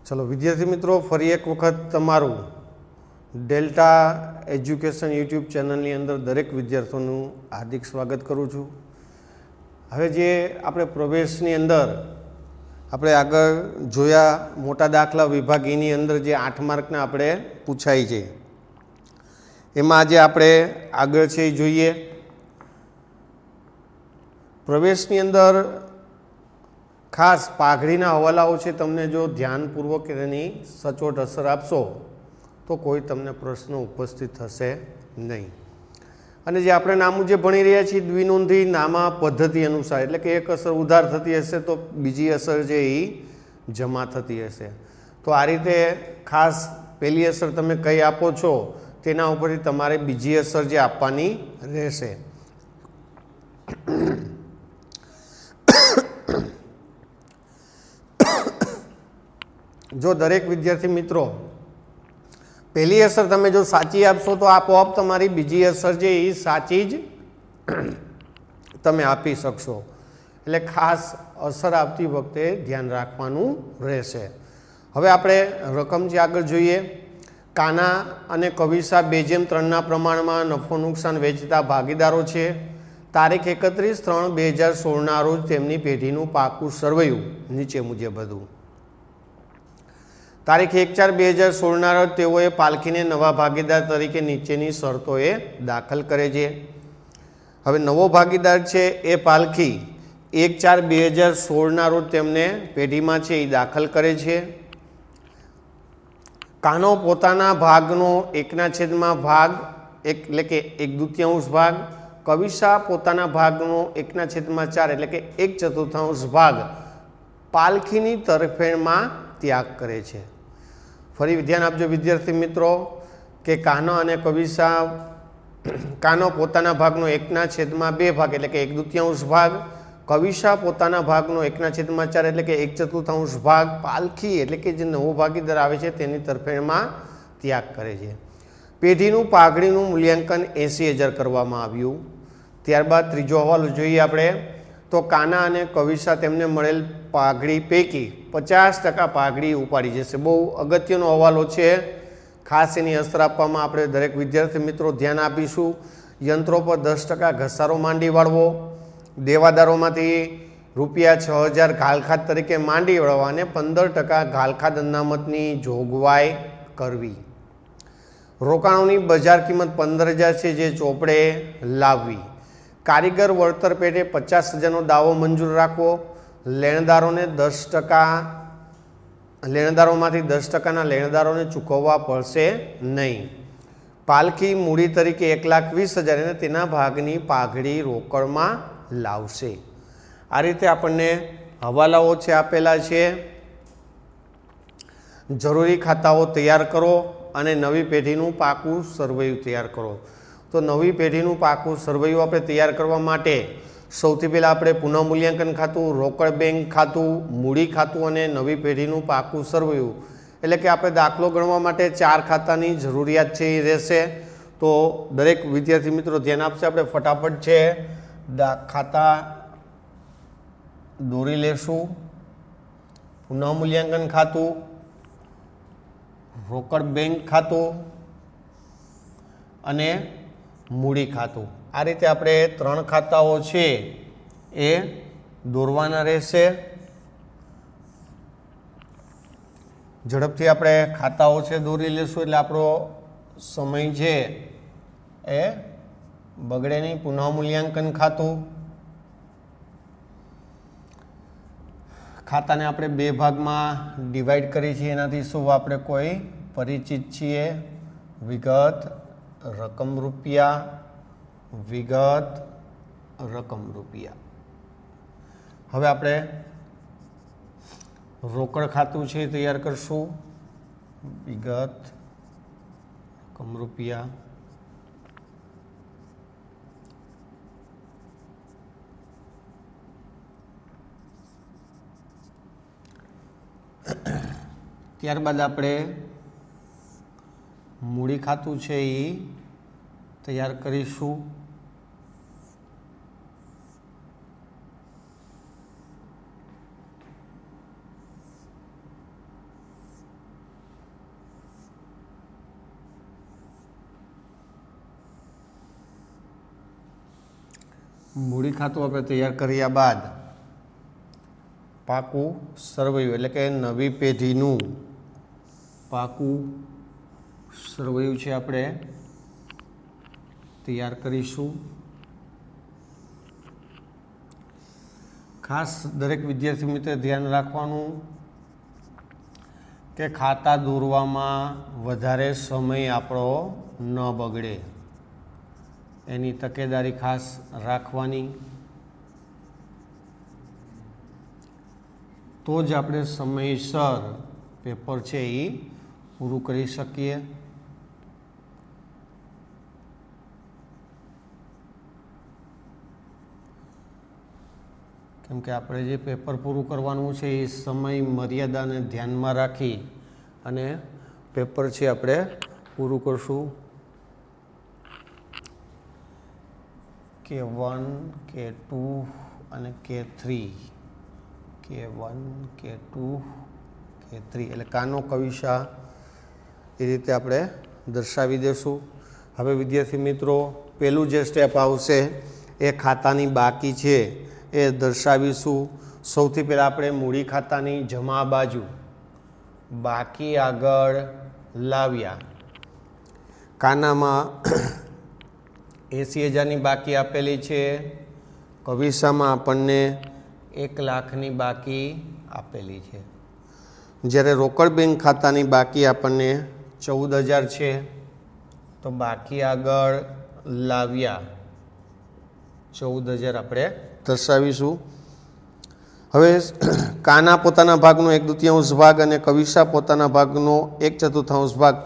चलो विद्यार्थी मित्रों फरी एक वखत तमारू डेल्टा एज्युकेशन यूट्यूब चैनल अंदर दरेक विद्यार्थीओनुं हार्दिक स्वागत करूँ छूँ। हवे जे आपणे प्रवेशनी अंदर આપણે આગળ જોયા મોટા દાખલા વિભાગ એની અંદર જે 8 માર્કના આપણે પૂછાય છે એમાં આજે આપણે આગળ છે જોઈએ પ્રવેશની અંદર ખાસ પાઘડીના હવાલાઓ છે તમને જો ધ્યાનપૂર્વક એની સચોટ અસર આપશો તો કોઈ તમને પ્રશ્ન ઉપસ્થિત થશે નહીં। અને જે આપણે નામું જે ભણી રહ્યા છીએ દ્વિનોંધી નામા પદ્ધતિ અનુસાર એટલે કે એક અસર ઉધાર થતી હશે તો બીજી અસર છે એ જમા થતી હશે। તો આ રીતે ખાસ પહેલી અસર તમે કઈ આપો છો તેના ઉપરથી તમારે બીજી અસર જે આપવાની રહેશે। જો દરેક વિદ્યાર્થી મિત્રો पहली असर तमे जो साची आपशो तो आपोआप तमारी बीजी असर जे ई साची ज तमे आपी शकशो। एटले खास असर आपती वखते ध्यान राखवानुं रहेशे। हवे आपणे रकम जे आगळ जोईए काना अने कविसा 2:3 ना प्रमाणमां नफो नुकसान वेचता भागीदारो छे। तारीख 31/3/2016 ना रोज तेमनी पेढीनुं पाकું સરવૈયું નીચે મુજબ હતું। तारीख 1/4/2016 ना रोज तेओए पालखीने नवा भागीदार तरीके नीचेनी शर्तोए दाखल करे छे। हवे नवो भागीदार छे ए पालखी 1/4/2016 ना रोज तेमने पेढीमां छे ए दाखल करे छे। कानो पोताना भागनो 1/4 भाग એટલે કે 1/2 भाग कविसा पोताना भागनो 1/4 એટલે કે 1/4 भाग पालखीनी तરફેણમાં त्याग करे छे। फरी ध्यान आपजो विद्यार्थी मित्रों के कानो अने कविसा कानो पोताना भागनो 1/2 भाग એટલે કે 1/2 भाग कविसा पोताना भागनो 1/4 એટલે કે 1/4 भाग पालखी એટલે કે जे नवो भागीदार आवे छे तेनी तરફેણમાં त्याग करे छे। पेढीनुं पाघડીनुं मूल्यांकन 80,000 करवामां આવ્યું। त्यारबाद त्रीजो हवालो जोईए आपणे तो काना अने कविसा तेमने मळेल पाघड़ी पैकी 50% पाघड़ी उपाड़ी जशे। बहु अगत्यनो हवालो छे, खास एनी असर आपवामां आपणे दरेक विद्यार्थी मित्रों ध्यान आपीशुं। यंत्रों पर 10% घसारो मांडी वाळવો, देवादारोमांथी ₹6,000 घालखात तरीके मांडी वाळवा अने 15% घालखात अनामतनी जोगवाई करवी। रोकाणोनी बजार किंमत 15,000 छे जे ચોપડે लाववी। कारीगर वळतर पेटे 50,000 दावो मंजूर राखवो। लेणदारोने 10% लेणदारोमांथी 10% लेणदारोने चूकववा पड़शे नहीं। पालखी मूडी तरीके 1,20,000 अने तेना भागनी पाघड़ी रोकड़मां लावशे। आ रीते आपणने हवालाओ छे आपेला छे। जरूरी खाताओ तैयार करो अने नवी पेढीनुं पाकું સરવૈયું तैयार करो। तो नवी पेढीनुं पाकું સરવૈયું आपणे तैयार करवा माटे सौथी पहेला आपणे पुनः मूल्यांकन खातुं, रोकड़ बैंक खातुं, मूडी खातुं अने नवी पेढीनुं पाकું સરવૈયું એટલે કે આપણે દાખલો ગણવા માટે 4 ખાતાની જરૂરિયાત છે એ રહેશે। તો દરેક વિદ્યાર્થી મિત્રો ધ્યાન આપશે। આપણે ફટાફટ છે ખાતા દોરી લેશું। પુનઃ મૂલ્યાંકન ખાતું, રોકડ બેંક ખાતું અને મૂડી ખાતું, आ रीते आपणे 3 खाताओ छे ए दौरवाना रहेशे। झड़पथी आपणे खाताओ छे दौरी लेशुं એટલે આપણો સમય છે એ બગડે નહીં। પુનઃ મૂલ્યાંકન ખાતું, ખાતાને આપણે 2 ભાગમાં ડિવાઈડ કરી છે એનાથી શું આપણે કોઈ પરિચિત છીએ। વિગત રકમ રૂપિયા, विगत रकम रुपया। हवे आपणे रोकड़ खातुं छे तैयार करशुं। विगत रकम रुपया, त्यारबाद आपणे मूडी खातुं छे ई तैयार करीशुं। મૂડી ખાતું આપણે તૈયાર કર્યા બાદ પાકું સરવૈયું એટલે કે નવી પેઢીનું પાકું સરવૈયું છે આપણે તૈયાર કરીશું. ખાસ દરેક વિદ્યાર્થી મિત્ર ધ્યાન રાખવાનું કે ખાતા દોરવામાં વધારે સમય આપણો ન બગડે, એની તકેદારી ખાસ રાખવાની. તો જ આપણે સમયસર પેપર છે એ પૂરું કરી શકીએ. કેમ કે આપણે જે પેપર પૂરું કરવાનું છે એ સમય મર્યાદાને ધ્યાનમાં રાખી અને પેપર છે આપણે પૂરું કરશું. K1, K2 અને K3, K1, K2, K3 એટલે કાનો કવિશા એ રીતે આપણે દર્શાવી દઈશું. હવે વિદ્યાર્થી મિત્રો પહેલું જે સ્ટેપ આવશે એ ખાતાની બાકી છે એ દર્શાવીશું. સૌથી પહેલાં આપણે મૂડી ખાતાની જમા બાજુ બાકી આગળ લાવ્યા. કાનામાં 80,000ની બાકી આપેલી છે, કવિશામાં આપણને 1,00,000ની બાકી આપેલી છે. જ્યારે રોકડ બેંક ખાતાની બાકી આપણને 14,000 છે, તો બાકી આગળ લાવ્યા 14,000 આપણે દર્શાવીશું. હવે કાના પોતાના ભાગનો 1/2 ભાગ અને કવિશા પોતાના ભાગનો 1/4 ભાગ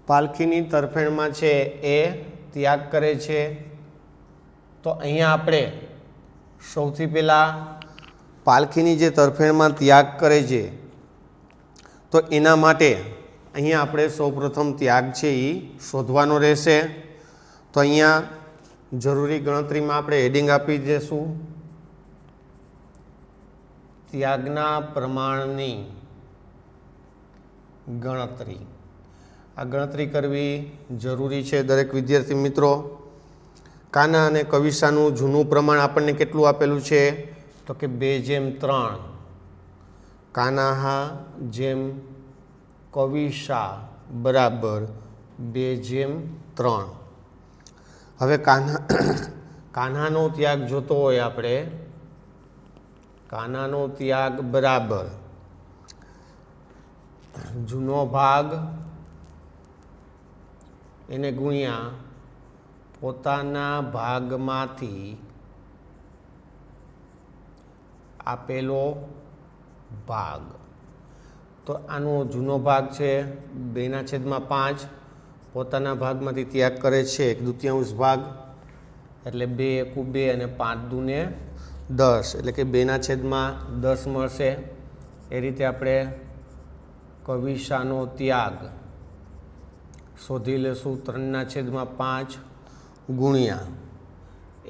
પાલખીની તરફેણમાં છે એ ત્યાગ કરે છે. તો અહીંયા આપણે સૌથી પહેલાં પાલખીની જે તરફેણમાં ત્યાગ કરે છે તો એના માટે અહીંયા આપણે સૌપ્રથમ ત્યાગ છે એ શોધવાનો રહેશે. તો અહીંયા જરૂરી ગણતરીમાં આપણે હેડિંગ આપી દઈશું ત્યાગના પ્રમાણની ગણતરી. આ ગણતરી કરવી જરૂરી છે દરેક વિદ્યાર્થી મિત્રો. કાના અને કવિશાનું જૂનું પ્રમાણ આપણને કેટલું આપેલું છે તો કે 2:3. કાનાહા જેમ કવિશા બરાબર 2:3. હવે કાન્હાનો ત્યાગ જોતો હોય આપણે, કાનાનો ત્યાગ બરાબર જૂનો ભાગ એને ગુણ્યા પોતાના ભાગમાંથી આપેલો ભાગ. તો આનો જૂનો ભાગ છે 2/5. પોતાના ભાગમાંથી ત્યાગ કરે છે 1/2 ભાગ એટલે 2 × 1 = 2 અને 5 × 2 = 10 એટલે કે 2/10 મળશે. એ રીતે આપણે કવિશાનો ત્યાગ શોધી લેશું. 3/5 ગુણ્યા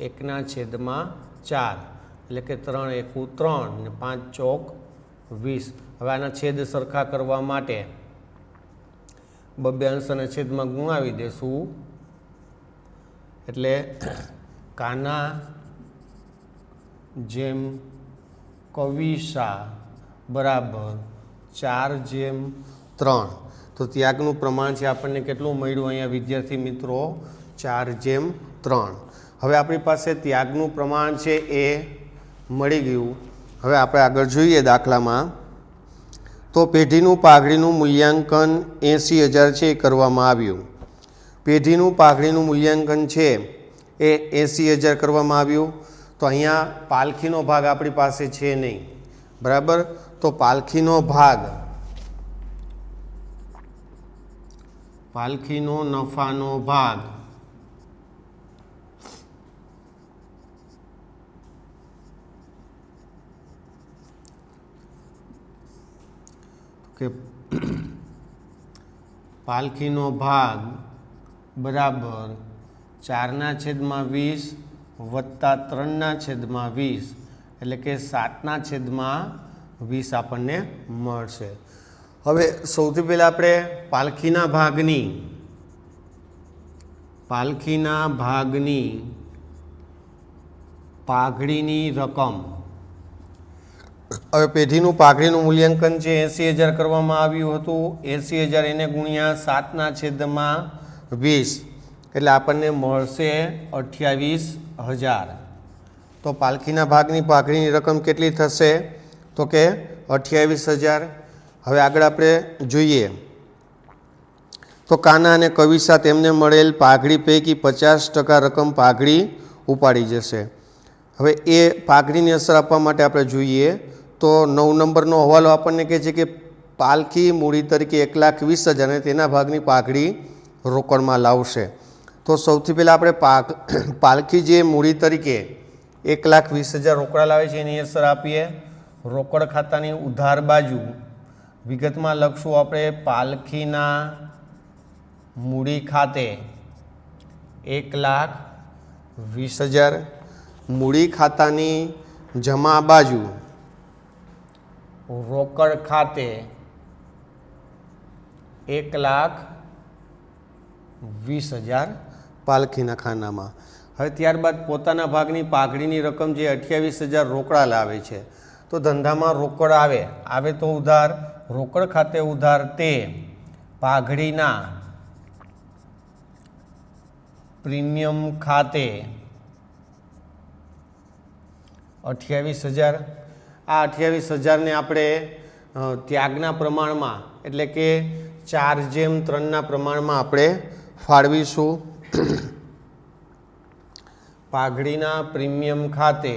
1/4 એટલે કે 3 × 1 = 3 અને 5 × 4 = 20. હવે આના છેદ સરખા કરવા માટે બબ્બે અંશ અને છેદમાં ગુણાવી દેશું. એટલે કાના જેમ કવિશા બરાબર 4:3. તો ત્યાગનું પ્રમાણ છે આપણને કેટલું મળ્યું અહીંયા વિદ્યાર્થી મિત્રો 4:3. હવે આપણી પાસે ત્યાગનું પ્રમાણ છે એ મળી ગયું. હવે આપણે આગળ જોઈએ દાખલામાં. તો પેઢીનું પાઘડીનું મૂલ્યાંકન 80,000 છે એ કરવામાં આવ્યું. પેઢીનું પાઘડીનું મૂલ્યાંકન છે એ 80,000 કરવામાં આવ્યું. તો અહીંયા પાલખીનો ભાગ આપણી પાસે છે નહીં, બરાબર. તો પાલખીનો નફાનો ભાગ કે પાલખીનો ભાગ બરાબર 4/20 વત્તા 3/20 એટલે કે 7/20 આપણને મળશે. હવે સૌથી પહેલાં આપણે પાલખીના ભાગની પાલખીના ભાગની પાઘડીની રકમ. હવે પેઢીનું પાઘડીનું મૂલ્યાંકન છે 80,000 કરવામાં આવ્યું હતું. 80,000 એને ગુણ્યા 7/20 એટલે આપણને મળશે 28,000. તો પાલખીના ભાગની પાઘડીની રકમ કેટલી થશે? તો કે 28,000. હવે આગળ આપણે જોઈએ તો કાના અને કવિસા તેમને મળેલ પાઘડી પૈકી 50% રકમ પાઘડી ઉપાડી જશે. હવે એ પાઘડીની અસર આપવા માટે આપણે જોઈએ તો 9 નંબરનો હવાલો આપણને કહે છે કે પાલખી મૂડી તરીકે 1,20,000 અને તેના ભાગની પાઘડી રોકડમાં લાવશે. તો સૌથી પહેલાં આપણે પાલખી જે મૂડી તરીકે 1,20,000 રોકડા લાવે છે એની અસર આપીએ. રોકડ ખાતાની ઉધાર બાજુ વિગતમાં લખશું આપણે પાલખીના મૂડી ખાતે 1,20,000. મૂડી ખાતાની જમા બાજુ રોકડ ખાતે 1,20,000 પાલખીના ખાનામાં. હવે ત્યારબાદ પોતાના ભાગની પાઘડીની રકમ જે 28,000 રોકડા લાવે છે. તો ધંધામાં રોકડ આવે તો ઉધાર, રોકડ ખાતે ઉધાર તે પાઘડીના પ્રીમિયમ ખાતે 28,000. આ 28,000ને આપણે ત્યાગના પ્રમાણમાં એટલે કે 4/3 પ્રમાણમાં આપણે ફાળવીશું. પાઘડીના પ્રીમિયમ ખાતે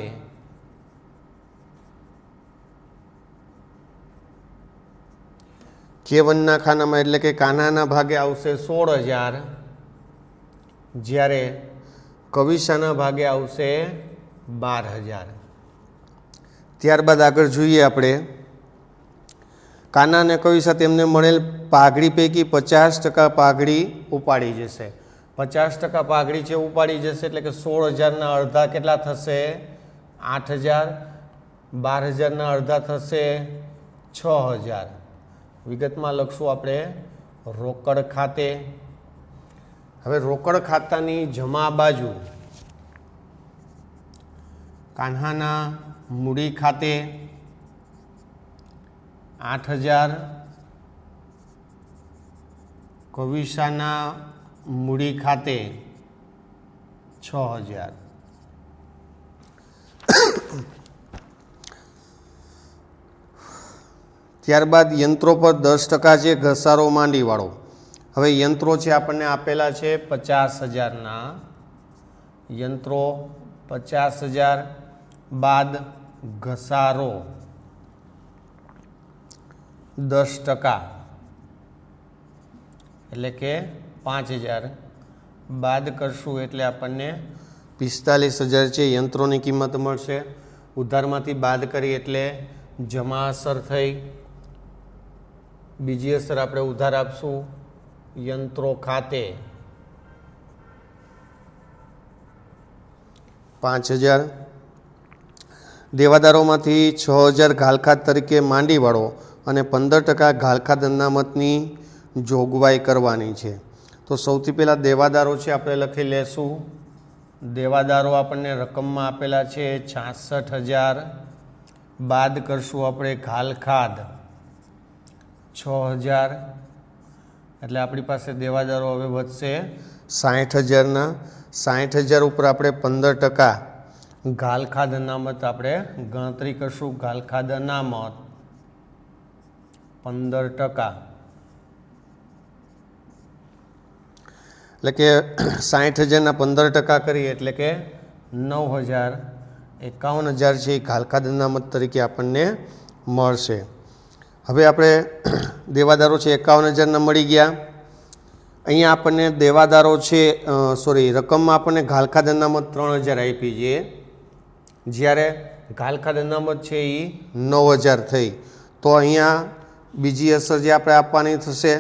K1ના ખાનામાં એટલે કે કાનાના ભાગે આવશે 16,000, જ્યારે કવિસાના ભાગે આવશે 12,000. ત્યારબાદ આગળ જોઈએ આપણે કાના અને કવિસા તેમને મળેલ પાઘડી પૈકી 50% પાઘડી ઉપાડી જશે. 50% પાઘડી છે ઉપાડી જશે એટલે કે 16,000ના અડધા કેટલા થશે? 8,000. 12,000ના અડધા થશે 6,000. વિગતમાં લખશું આપણે રોકડ ખાતે. હવે રોકડ ખાતાની જમા બાજુ કાન્હાના મૂડી ખાતે 8,000, કવિસાના મૂડી ખાતે 6,000. ત્યારબાદ યંત્રો પર 10% છે ઘસારો માંડીવાળો. હવે યંત્રો છે આપણને આપેલા છે 50,000ના. યંત્રો 50,000 બાદ ઘસારો 10% એટલે કે 5,000 બાદ કરશું એટલે આપણને 45,000 છે યંત્રોની કિંમત મળશે. ઉધારમાંથી બાદ કરી એટલે જમા અસર થઈ. બીજી અસર આપણે ઉધાર આપશું યંત્રો ખાતે 5,000. દેવાદારોમાંથી 6,000 ઘાલખાદ તરીકે માંડીવાળો અને 15% ઘાલખાદ અનામતની જોગવાઈ કરવાની છે. તો સૌથી પહેલાં દેવાદારો છે આપણે લખી લેશું. દેવાદારો આપણને રકમમાં આપેલા છે 66,000, બાદ કરશું આપણે ઘાલખાદ 6,000 એટલે આપણી પાસે દેવાદારો હવે વધશે 60,000ના. 60,000 ઉપર આપણે 15% ઘાલખાદ અનામત આપણે ગણતરી કરશું. ઘાલખાદ અનામત 15% એટલે કે 60,000ના 15% કરીએ એટલે કે 9,000. 51,000 છે એ ઘાલખાદ અનામત તરીકે આપણને મળશે. હવે આપણે દેવાદારો છે 51,000ના મળી ગયા. અહીંયા આપણને દેવાદારો છે રકમમાં આપણને ઘાલખાદ અનામત 3,000 આપી છે, જ્યારે ઘાલખાદ અનામત છે એ 9,000 થઈ. તો અહીંયા બીજી અસર જે આપણે આપવાની થશે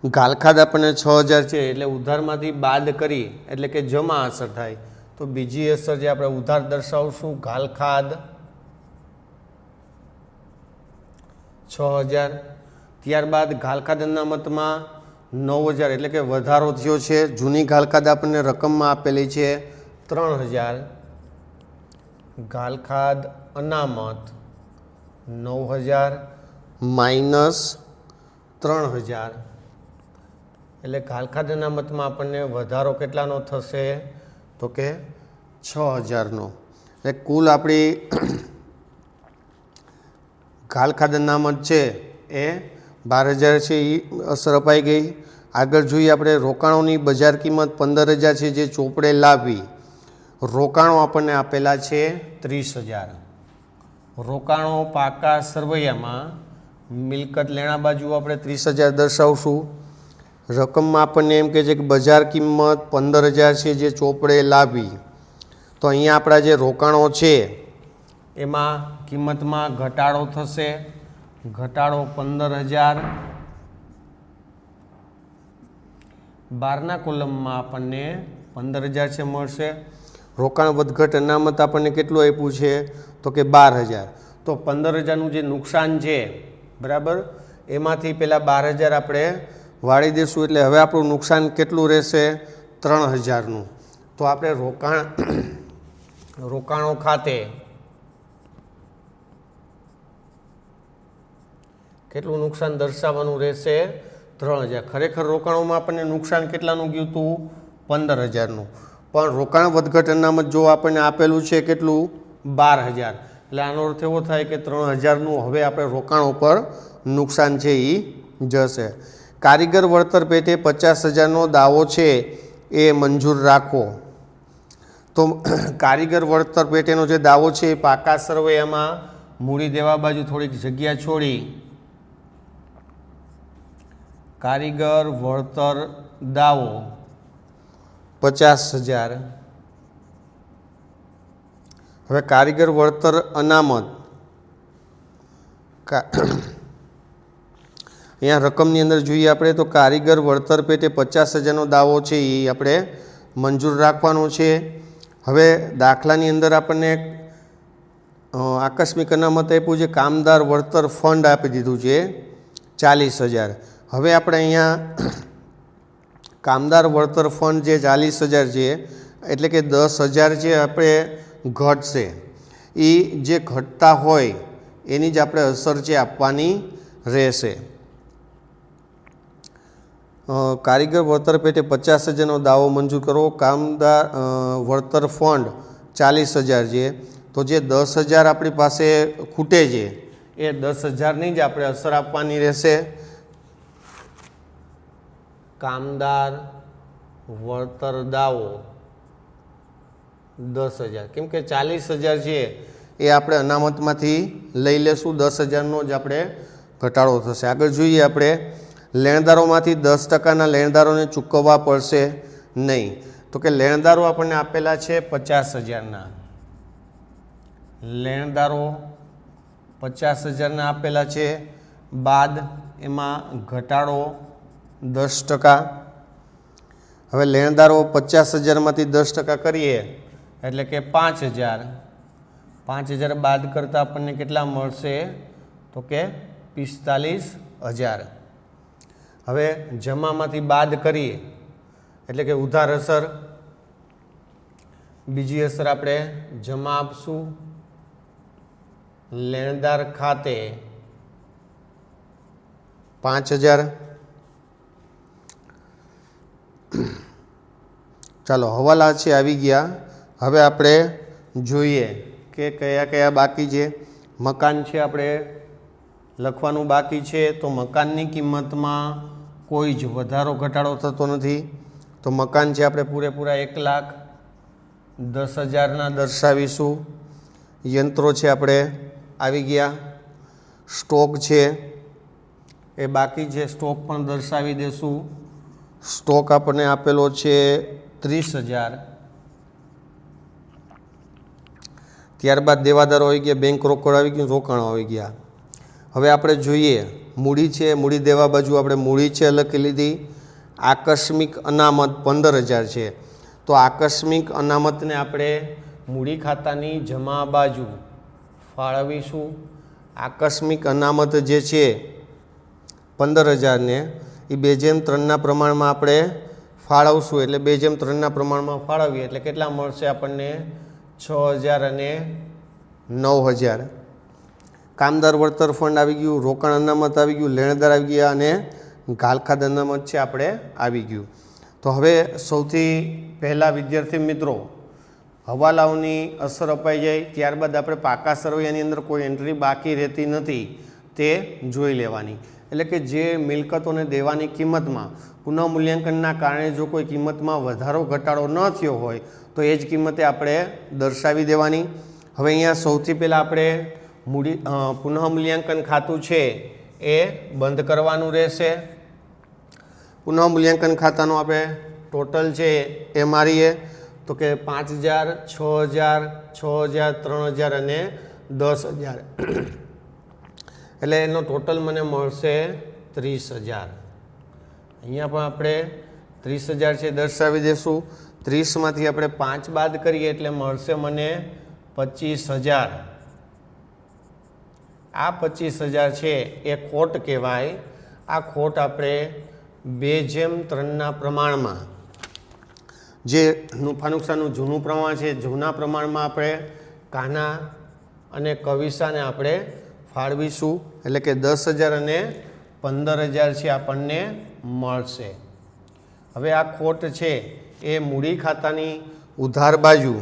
ઘાલખાદ આપણને 6,000 છે એટલે ઉધારમાંથી બાદ કરી એટલે કે જમા અસર થાય. તો બીજી અસર જે આપણે ઉધાર દર્શાવશું ઘાલખાદ 6,000. ત્યારબાદ ઘાલખાદ અનામતમાં 9000 એટલે કે વધારો થયો છે। જૂની ઘાલખાદ આપણને રકમમાં આપેલી છે 3000, ઘાલખાદ અનામત 9000 માઇનસ 3000 એટલે ઘાલખાદ અનામતમાં આપણને વધારો કેટલાનો થશે તો કે 6000નો। એટલે કુલ આપણી ઘાલખાદ અનામત છે એ 12000 છે, એ અસર અપાઈ ગઈ। આગળ જોઈએ આપણે રોકાણોની બજાર કિંમત 15000 છે જે ચોપડે લાવી। રોકાણો આપણને આપેલા છે 30000। રોકાણો પાકા સરવૈયામાં મિલકત લેણા બાજુ આપણે 30000 દર્શાવશું। રકમમાં આપણને એમ કહે છે કે બજાર કિંમત 15000 છે જે ચોપડે લાવી। તો અહીંયા આપણા જે રોકાણો છે એમાં કિંમતમાં ઘટાડો થશે, ઘટાડો 15000। 12ના કોલમમાં આપણને 15000 છે મળશે। રોકાણ વધઘટ અનામત આપણને કેટલું આપ્યું છે તો કે 12000। તો 15000નું જે નુકસાન છે બરાબર, એમાંથી પહેલાં 12000 આપણે વાળી દઈશું, એટલે હવે આપણું નુકસાન કેટલું રહેશે 3000નું। તો આપણે રોકાણો ખાતે કેટલું નુકસાન દર્શાવવાનું રહેશે 3000। ખરેખર રોકાણોમાં આપણને નુકસાન કેટલાનું ગયું હતું 15000નું, પણ રોકાણ વધઘટ અનામત જો આપણને આપેલું છે કેટલું 12000, એટલે આનો અર્થ એવો થાય કે 3000નું હવે આપણે રોકાણો પર નુકસાન છે એ જશે। કારીગર વળતર પેટે 50000નો દાવો છે એ મંજૂર રાખો। તો કારીગર વળતર પેટેનો જે દાવો છે એ પાકા સરવૈયામાં મૂડી દેવા બાજુ થોડીક જગ્યા છોડી કારીગર વળતર દાવો 50000। હવે કારીગર વળતર અનામત અહીંયા રકમની અંદર જોઈએ આપણે તો કારીગર વળતર પેટે 50000નો દાવો છે એ આપણે મંજૂર રાખવાનો છે। હવે દાખલાની અંદર આપણને આકસ્મિક અનામત આપ્યું છે, કામદાર વળતર ફંડ આપી દીધું છે 40000। હવે આપણે અહીંયા કામદાર વળતર ફંડ જે 40000 છે એટલે કે 10000 જે આપણે ઘટશે, એ જે ઘટતા હોય એની જ આપણે અસર છે આપવાની રહેશે। કારીગર વળતર પેટે 50000નો દાવો મંજૂર કરો। કામદાર વળતર ફંડ 40000 છે, તો જે 10000 આપણી પાસે ખૂટે છે એ 10000ની જ આપણે અસર આપવાની રહેશે। કામદાર વળતર દાવો 10000, કેમ કે 40000 છે એ આપણે અનામતમાંથી લઈ લેશું, 10000નો જ આપણે ઘટાડો થશે। આગળ જોઈએ આપણે લેણદારોમાંથી 10%ના લેણદારોને ચૂકવવા પડશે નહીં। તો કે લેણદારો આપણને આપેલા છે 50000ના, લેણદારો 50000ના આપેલા છે, બાદ એમાં ઘટાડો 10%। હવે લેણદારો 50000માંથી 10% કરીએ એટલે કે 5000, 5000 બાદ કરતાં આપણને કેટલા મળશે તો કે 45000। હવે જમામાંથી બાદ કરીએ એટલે કે ઉધાર અસર, બીજી અસર આપણે જમા આપશું, લેણદાર ખાતે 5000। ચાલો હવાલા છે આવી ગયા। હવે આપણે જોઈએ કે કયા કયા બાકી છે। મકાન છે આપણે લખવાનું બાકી છે, તો મકાનની કિંમતમાં કોઈ જ વધારો ઘટાડો થતો નથી। તો મકાન છે આપણે પૂરેપૂરા 1,10,000ના દર્શાવીશું। યંત્રો છે આપણે આવી ગયા। સ્ટોક છે એ બાકી છે, સ્ટોક પણ દર્શાવી દેશું। સ્ટોક આપણને આપેલો છે 30,000। ત્યારબાદ દેવાદારો આવી ગયા, બેંક રોકડ આવી ગયું, રોકાણો આવી ગયા। હવે આપણે જોઈએ મૂડી છે, મૂડી દેવા બાજુ આપણે મૂડી છે લખી લીધી। આકસ્મિક અનામત 15,000 છે, તો આકસ્મિક અનામતને આપણે મૂડી ખાતાની જમા બાજુ ફાળવીશું। આકસ્મિક અનામત જે છે 15,000ને એ 2:3 પ્રમાણમાં આપણે ફાળવશું એટલે 2:3 પ્રમાણમાં ફાળવીએ એટલે કેટલા મળશે આપણને 6,000 અને 9,000. કામદાર વળતર ફંડ આવી ગયું, રોકાણ અનામત આવી ગયું, લેણદાર આવી ગયા અને ગાલખાદ અનામત છે આપણે આવી ગયું. તો હવે સૌથી પહેલાં વિદ્યાર્થી મિત્રો હવાલાઓની અસર અપાઈ જાય ત્યારબાદ આપણે પાકા સરવૈયાની અંદર કોઈ એન્ટ્રી બાકી રહેતી નથી તે જોઈ લેવાની. એટલે કે જે મિલકતોને દેવાની કિંમતમાં પુનઃમૂલ્યાંકનના કારણે જો કોઈ કિંમતમાં વધારો ઘટાડો ન થયો હોય તો એ જ કિંમતે આપણે દર્શાવી દેવાની. હવે અહીંયા સૌથી પહેલાં આપણે પુનઃમૂલ્યાંકન ખાતું છે એ બંધ કરવાનું રહેશે. પુનઃમૂલ્યાંકન ખાતાનું આપણે ટોટલ છે એ મારીએ તો કે 5,000, 6,000, 6,000, 3,000 અને 10,000 એટલે એનો ટોટલ મને મળશે 30,000. અહીંયા પણ આપણે 30,000 છે દર્શાવી દઈશું. 30માંથી આપણે 5 બાદ કરીએ એટલે મળશે મને 25,000. આ 25,000 છે એ ખોટ કહેવાય. આ ખોટ આપણે 2:3 પ્રમાણમાં જે નફા નુકસાનનું જૂનું પ્રમાણ છે જૂના પ્રમાણમાં આપણે કાના અને કવિસાને આપણે ફાળવીશું એટલે કે 10,000 અને 15,000 છે આપણને મળશે. હવે આ ખોટ છે એ મૂડી ખાતાની ઉધાર બાજુ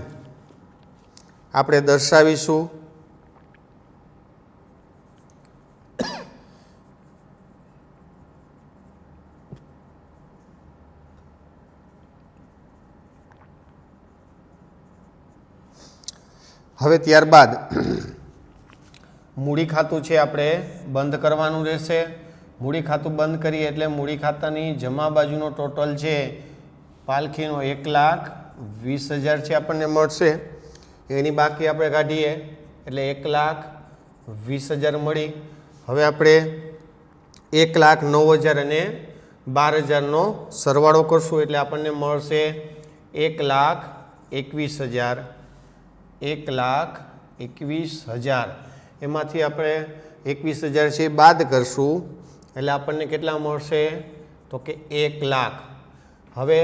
આપણે દર્શાવીશું. હવે ત્યારબાદ મૂડી ખાતું છે આપણે બંધ કરવાનું રહેશે. મૂડી ખાતું બંધ કરીએ એટલે મૂડી ખાતાની જમા બાજુનો ટોટલ છે પાલખીનો 1,20,000 છે આપણને મળશે. એની બાકી આપણે કાઢીએ એટલે 1,20,000 મળી. હવે આપણે 1,09,000 અને 12,000નો સરવાળો કરશું એટલે આપણને મળશે 1,21,000. 1,21,000 એમાંથી આપણે 21,000 છે બાદ કરશું એટલે આપણને કેટલા મળશે તો કે 1,00,000. હવે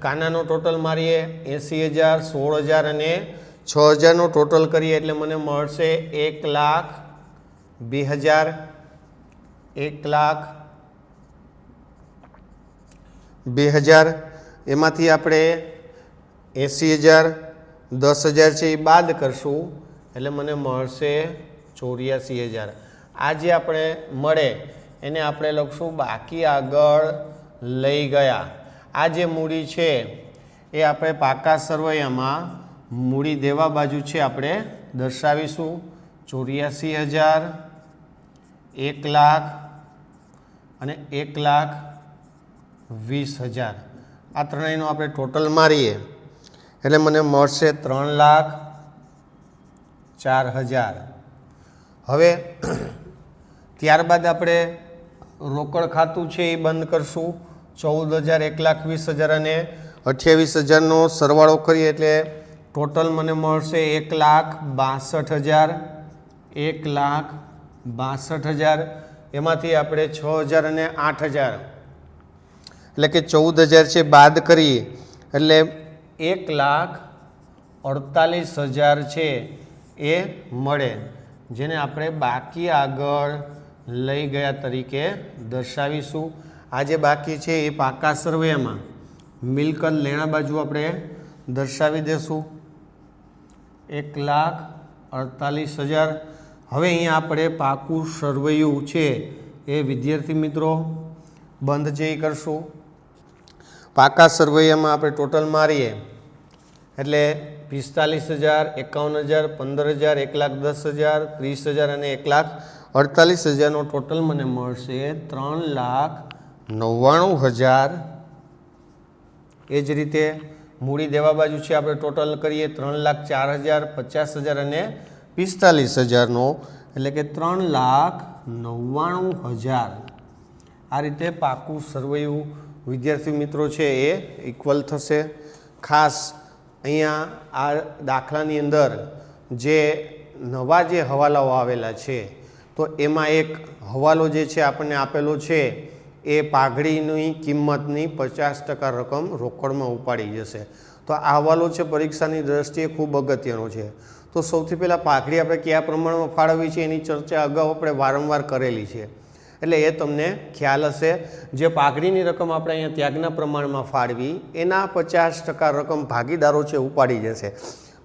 કાનાનો ટોટલ મારીએ 80,000, 16,000 અને 6,000નો ટોટલ કરીએ એટલે મને મળશે 1,02,000. 1,02,000 એમાંથી આપણે 80,000, 10,000 છે એ બાદ કરશું એટલે મને મળશે 84,000. આ જે આપણે મળે એને આપણે લખશું બાકી આગળ લઈ ગયા. આ જે મૂડી છે એ આપણે પાકા સરવૈયામાં મૂડી દેવા બાજુ છે આપણે દર્શાવીશું 84,000, 1,00,000 અને 1,20,000. આ ત્રણેયનો આપણે ટોટલ મારીએ એટલે મને મળશે 3,04,000. હવે ત્યારબાદ આપણે રોકડ ખાતું છે એ બંધ કરશું 14,000, 1,20,000 અને 28,000નો સરવાળો કરીએ એટલે ટોટલ મને મળશે 1,62,000. 1,62,000 એમાંથી આપણે 6,000 અને 8,000 એટલે કે 14,000 છે બાદ કરીએ એટલે 1,48,000 છે એ મળે જેને આપણે બાકી આગળ લઈ ગયા તરીકે દર્શાવીશું. આ જે બાકી છે એ પાકા સરવૈયામાં મિલકત લેણા બાજુ આપણે દર્શાવી દેશું 1,48,000. હવે અહીંયા આપણે પાકું સરવૈયું છે એ વિદ્યાર્થી મિત્રો બંધ જે કરશું. પાકા સરવૈયામાં આપણે ટોટલ મારીએ એટલે 45,000, 51,000, 15,000, 1,10,000, 30,000 અને 1,48,000નો ટોટલ મને મળશે 3,99,000. એ જ રીતે મૂડી દેવા બાજુ છે આપણે ટોટલ કરીએ 3,04,000, 50,000 અને 45,000નો એટલે કે 3,99,000. આ રીતે પાકું સરવૈયું વિદ્યાર્થી મિત્રો છે એ ઇક્વલ થશે. ખાસ અહીંયા આ દાખલાની અંદર જે નવા જે હવાલાઓ આવેલા છે તો એમાં એક હવાલો જે છે આપણને આપેલો છે એ પાઘડીની કિંમતની 50% રકમ રોકડમાં ઉપાડી જશે। તો આ હવાલો છે પરીક્ષાની દ્રષ્ટિએ ખૂબ અગત્યનો છે। તો સૌથી પહેલાં પાઘડી આપણે કયા પ્રમાણમાં ફાળવવી છે એની ચર્ચા અગાઉ આપણે વારંવાર કરેલી છે, એટલે એ તમને ખ્યાલ હશે। જે પાઘડીની રકમ આપણે અહીંયા ત્યાગના પ્રમાણમાં ફાળવી એના 50% રકમ ભાગીદારો છે ઉપાડી જશે।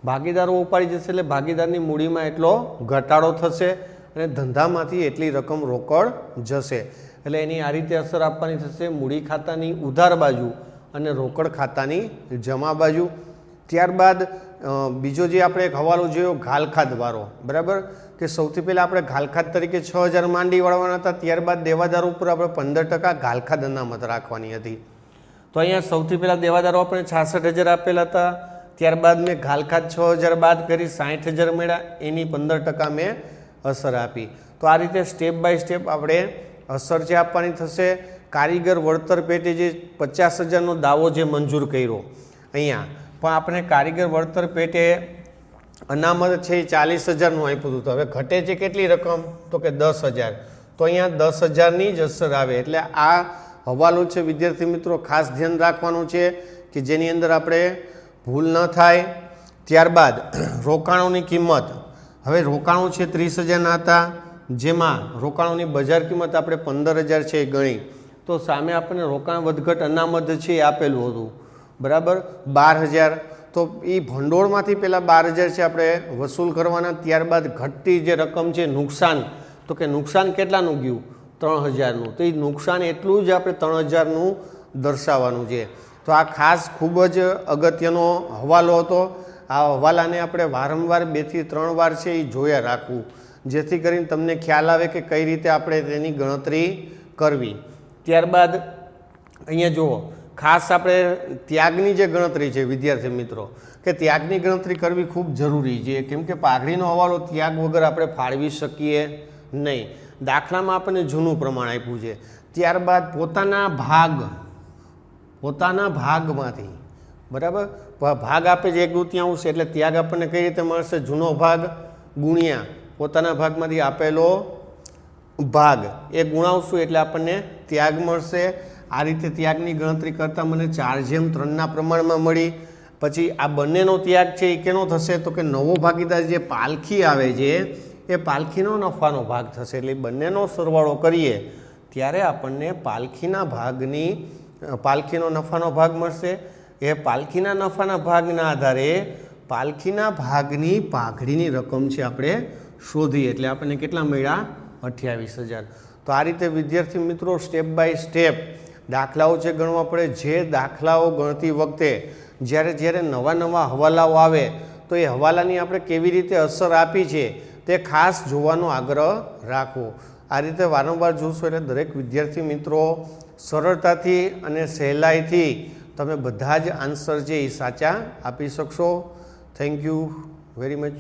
ભાગીદારો ઉપાડી જશે એટલે ભાગીદારની મૂડીમાં એટલો ઘટાડો થશે અને ધંધામાંથી એટલી રકમ રોકડ જશે। એટલે એની આ રીતે અસર આપવાની થશે મૂડી ખાતાની ઉધાર બાજુ અને રોકડ ખાતાની જમા બાજુ। ત્યારબાદ બીજો જે આપણે એક હવાલો જોયો ઘાલખાધવાળો, બરાબર, કે સૌથી પહેલાં આપણે ઘાલખાધ તરીકે 6000 માંડી વળવાના હતા, ત્યારબાદ દેવાદારો ઉપર આપણે 15% ઘાલખાધ અનામત રાખવાની હતી। તો અહીંયા સૌથી પહેલાં દેવાદારો આપણે 66,000 આપેલા હતા, ત્યારબાદ મેં ઘાલખાધ 6000 બાદ કરી 60,000 મળ્યા, એની 15% મેં અસર આપી। તો આ રીતે સ્ટેપ બાય સ્ટેપ આપણે અસર જે આપવાની થશે। કારીગર વળતર પેટે જે 50,000નો દાવો જે મંજૂર કર્યો અહીંયા, પણ આપણે કારીગર વળતર પેટે અનામત છે એ 40,000નું આપ્યું હતું, તો હવે ઘટે છે કેટલી રકમ, તો કે 10,000। તો અહીંયા 10,000ની જ અસર આવે। એટલે આ હવાલો છે વિદ્યાર્થી મિત્રો ખાસ ધ્યાન રાખવાનું છે કે જેની અંદર આપણે ભૂલ ન થાય। ત્યારબાદ રોકાણોની કિંમત, હવે રોકાણો છે 30,000ના હતા, જેમાં રોકાણોની બજાર કિંમત આપણે 15,000 છે એ ગણી, તો સામે આપણને રોકાણ વધઘટ અનામત છે એ આપેલું હતું, બરાબર, 12,000। તો એ ભંડોળમાંથી પહેલાં 12,000 છે આપણે વસૂલ કરવાના। ત્યારબાદ ઘટતી જે રકમ છે નુકસાન, તો કે નુકસાન કેટલાનું ગયું, 3,000નું, તો એ નુકસાન એટલું જ આપણે 3,000નું દર્શાવવાનું છે। તો આ ખાસ ખૂબ જ અગત્યનો હવાલો હતો। આ હવાલાને આપણે વારંવાર 2 થી 3 વાર છે એ જોયા રાખવું, જેથી કરીને તમને ખ્યાલ આવે કે કઈ રીતે આપણે તેની ગણતરી કરવી। ત્યારબાદ અહીંયા જુઓ, ખાસ આપણે ત્યાગની જે ગણતરી છે વિદ્યાર્થી મિત્રો, કે ત્યાગની ગણતરી કરવી ખૂબ જરૂરી છે, કેમ કે પાઘડીનો હવાલો ત્યાગ વગર આપણે ફાળવી શકીએ નહીં। દાખલામાં આપણને જૂનું પ્રમાણ આપ્યું છે। ત્યારબાદ પોતાના ભાગમાંથી, બરાબર, ભાગ આપે છે 1/2, એટલે ત્યાગ આપણને કઈ રીતે મળશે, જૂનો ભાગ ગુણ્યા પોતાના ભાગમાંથી આપેલો ભાગ, એ ગુણાવશું એટલે આપણને ત્યાગ મળશે। આ રીતે ત્યાગની ગણતરી કરતાં મને 4:3ના પ્રમાણમાં મળી। પછી આ બંનેનો ત્યાગ છે એ કેનો થશે, તો કે નવો ભાગીદાર જે પાલખી આવે છે એ પાલખીનો નફાનો ભાગ થશે। એટલે બંનેનો સરવાળો કરીએ ત્યારે આપણને પાલખીનો નફાનો ભાગ મળશે। એ પાલખીના નફાના ભાગના આધારે પાલખીના ભાગની પાઘડીની રકમ છે આપણે શોધીએ, એટલે આપણને કેટલા મળ્યા, 28,000। તો આ રીતે વિદ્યાર્થી મિત્રો સ્ટેપ બાય સ્ટેપ દાખલાઓ છે ગણવા પડે। જે દાખલાઓ ગણતી વખતે જ્યારે નવા હવાલાઓ આવે તો એ હવાલાની આપણે કેવી રીતે અસર આપી છે તે ખાસ જોવાનો આગ્રહ રાખવો। આ રીતે વારંવાર જોશો એટલે દરેક વિદ્યાર્થી મિત્રો સરળતાથી અને સહેલાઈથી તમે બધા જ આન્સર છે એ સાચા આપી શકશો। Thank you very much.